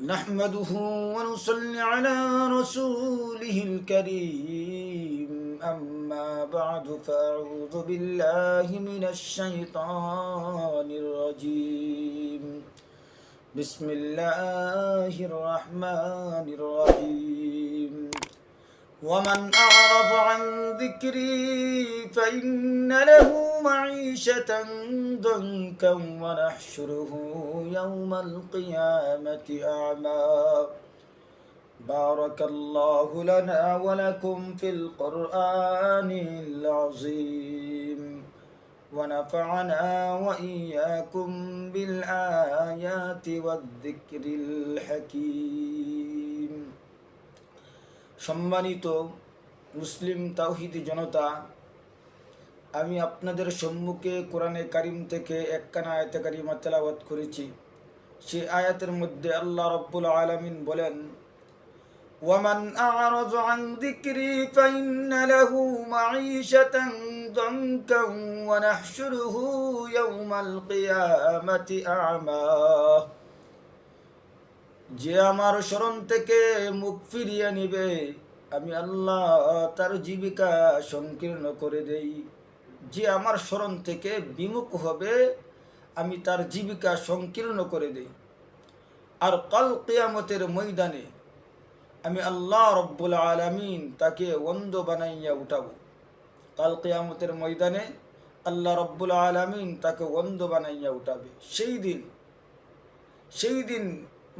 نحمده ونصلي على رسوله الكريم أما بعد فأعوذ بالله من الشيطان الرجيم بسم الله الرحمن الرحيم ومن أعرض عن ذكري فإن له معيشة ضنكا ونحشره يوم القيامة أعمى بارك الله لنا ولكم في القرآن العظيم ونفعنا وإياكم بالآيات والذكر الحكيم সম্মানিত মুসলিম তাওহীদি জনতা, আমি আপনাদের সম্মুখে কোরআনে কারিম থেকে একখানা আয়াতে কারিমা তেলাওয়াত করেছি। সেই আয়াতের মধ্যে আল্লাহ রাব্বুল আলামিন বলেন, ওয়ামান আ'রাযা আন যিকরি ফাইন্না লাহু মাঈশাতান দানকান ওয়া নাহশুরুহু ইয়াওমাল কিয়ামাতি আ'মা। যে আমার স্মরণ থেকে মুখ ফিরিয়ে নিবে, আমি আল্লাহ তার জীবিকা সংকীর্ণ করে দেই। যে আমার স্মরণ থেকে বিমুখ হবে, আমি তার জীবিকা সংকীর্ণ করে দেই। আর কাল কিয়ামতের ময়দানে আমি আল্লাহ রব্বুল আলামিন তাকে অন্ধ বানাইয়া উঠাবো। কাল কিয়ামতের ময়দানে আল্লাহ রব্বুল আলামিন তাকে অন্ধ বানাইয়া উঠাবে। সেই দিন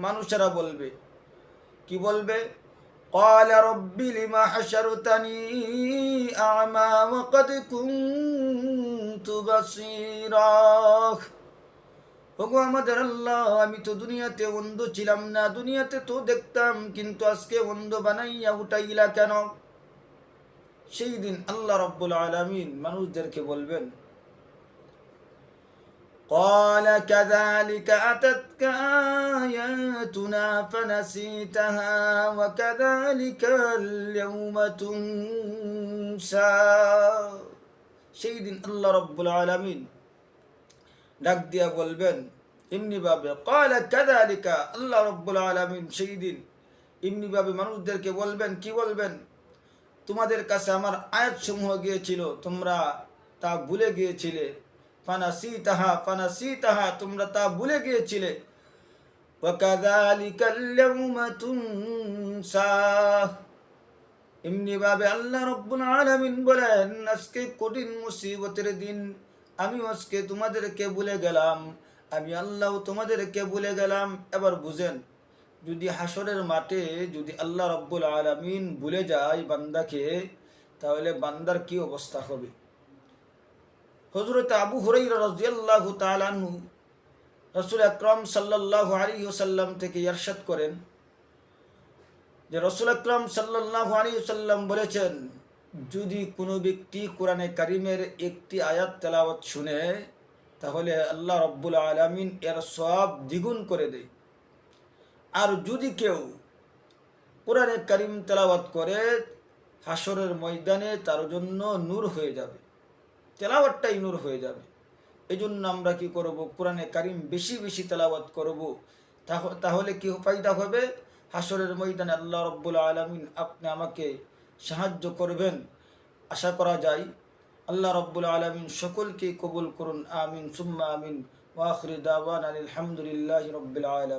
মানুষেরা বলবে, কি বলবে? ক্বালা রব্বি লিমা হাশারতানি আ'মা ওয়া ক্বাদ কুনতু বাসীরা। ওগো আমাদের আল্লাহ, আমি তো দুনিয়াতে অন্ধ ছিলাম না, দুনিয়াতে তো দেখতাম, কিন্তু আজকে অন্ধ বানাইয়া উঠাইলা কেন? সেই দিন আল্লাহ রব্বুল আলামিন মানুষদেরকে বলবেন, قال كذلك أتتك آياتنا فنسيتها وكذلك اليوم تنسى। সেই দিন আল্লাহ রাব্বুল আলামিন ডাক দিয়া বলবেন এমনি ভাবে, قال كذلك, আল্লাহ রাব্বুল আলামিন সেই দিন এমনি ভাবে মানুষদেরকে বলবেন, কি বলবেন? তোমাদের কাছে আমার আয়াত সমূহ গিয়েছিল, তোমরা তা ভুলে গিয়েছিলে। ফানাসিতাহা, তোমরা তা ভুলে গিয়েছিলে। ওয়াকাযালিকাল ইয়াওমা তুনসা, এমনি ভাবে আল্লাহ রাব্বুল আলামিন বলেন, আজকে কঠিন মুসিবতের দিন, আমি আজকে তোমাদেরকে ভুলে গেলাম, আমি আল্লাহ তোমাদেরকে ভুলে গেলাম। এবার বুঝেন, যদি হাসরের মাঠে যদি আল্লাহ রাব্বুল আলামিন ভুলে যায় বান্দাকে, তাহলে বান্দার কি অবস্থা হবে? হযরত আবু হুরায়রা রাদিয়াল্লাহু তাআলা আনহু রাসূল আকরাম সাল্লাল্লাহু আলাইহি ওয়াসাল্লাম থেকে ইরশাদ করেন যে রাসূল আকরাম সাল্লাল্লাহু আলাইহি ওয়াসাল্লাম বলেছেন, যদি কোনো ব্যক্তি কোরআনে কারিমের একটি আয়াত তেলাওয়াত শুনে, তাহলে আল্লাহ রাব্বুল আলামিন এর সওয়াব দ্বিগুণ করে দেয়। আর যদি কেউ কোরআনে কারিম তেলাওয়াত করে, হাসরের ময়দানে তার জন্য নূর হয়ে যাবে, তেলাওয়াতটাই নূর হয়ে যাবে। এই জন্য আমরা কি করব? কোরআনে কারিম বেশি বেশি তেলাওয়াত করব। তাহলে কি ফায়দা হবে? হাসরের ময়দানে আল্লাহ রাব্বুল আলামিন আপনি আমাকে সাহায্য করবেন, আশা করা যায়। আল্লাহ রাব্বুল আলামিন সকলকে কবুল করুন, আমিন সুম্মা আমিন। ওয়া আখিরু দাওয়ানা আলহামদুলিল্লাহি রাব্বিল আলামিন।